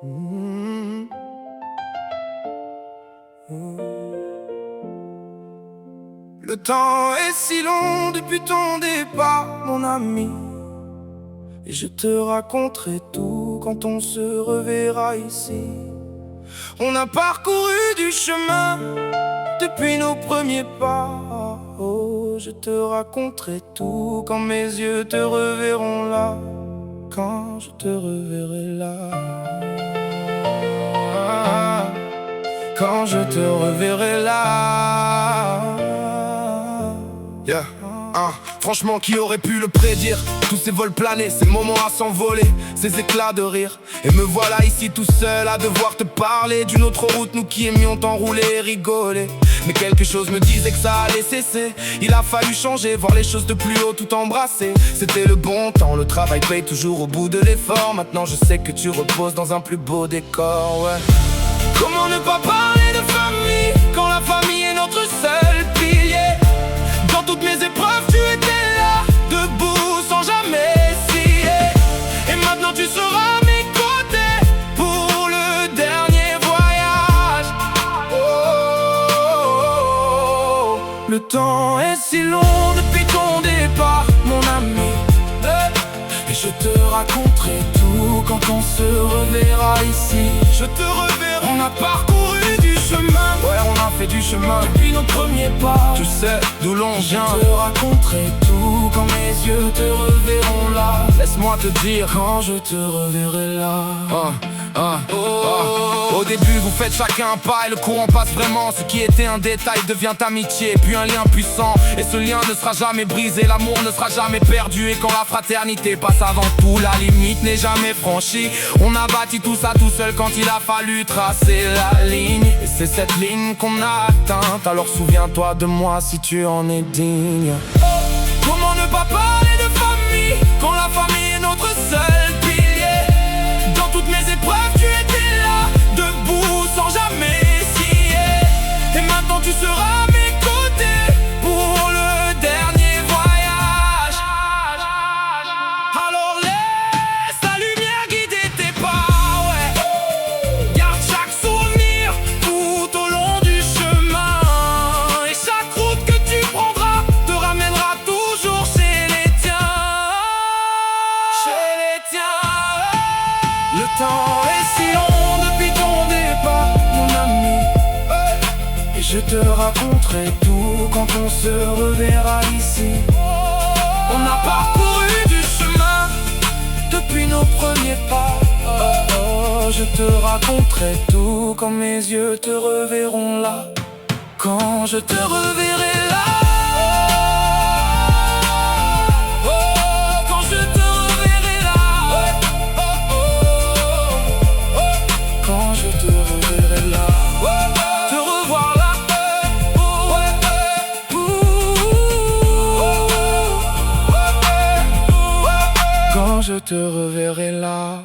Mmh. Le temps est si long depuis ton départ, mon ami, et je te raconterai tout quand on se reverra ici. On a parcouru du chemin depuis nos premiers pas. Oh, je te raconterai tout quand mes yeux te reverront là, quand je te reverrai là, quand je te reverrai là. Yeah. Franchement, qui aurait pu le prédire? Tous ces vols planés, ces moments à s'envoler, ces éclats de rire. Et me voilà ici tout seul à devoir te parler d'une autre route, nous qui aimions t'enrouler et rigoler. Mais quelque chose me disait que ça allait cesser. Il a fallu changer, voir les choses de plus haut, tout embrasser. C'était le bon temps, le travail paye toujours au bout de l'effort. Maintenant je sais que tu reposes dans un plus beau décor, ouais. Comment ne pas parler de famille quand la famille est notre seul pilier? Dans toutes mes épreuves, tu étais là, debout sans jamais scier. Et maintenant tu seras à mes côtés pour le dernier voyage. Oh, le temps est si long depuis ton départ, mon ami, et je te raconterai tout quand on se reverra ici. Je te reverrai. On a parcouru du chemin, ouais, on a fait du chemin depuis nos premiers pas. Tu sais d'où l'on vient. Je te raconterai tout quand mes yeux te reverront là. Laisse-moi te dire quand je te reverrai là. Au début vous faites chacun un pas et le courant passe vraiment. Ce qui était un détail devient amitié, puis un lien puissant. Et ce lien ne sera jamais brisé, l'amour ne sera jamais perdu. Et quand la fraternité passe avant tout, la limite n'est jamais franchie. On a bâti tout ça tout seul quand il a fallu tracer la ligne. Et c'est cette ligne qu'on a atteinte, alors souviens-toi de moi si tu en es digne. Comment ne pas parler de famille quand la famille est notre seul pilier? Dans toutes mes épreuves tu étais là, debout sans jamais scier. Et maintenant tu seras à mes côtés pour le dernier voyage. Alors laisse la lumière guider tes pas, ouais. Garde chaque souvenir tout au long du chemin. Et chaque route que tu prendras te ramènera toujours chez les tiens. Chez les tiens. Le temps est si long depuis ton départ, mon ami, et je te raconterai tout quand on se reverra ici. On a parcouru du chemin depuis nos premiers pas. Je te raconterai tout quand mes yeux te reverront là, quand je te reverrai là. Quand je te reverrai là. Quand je te reverrai là. Te revoir là. Quand je te reverrai là.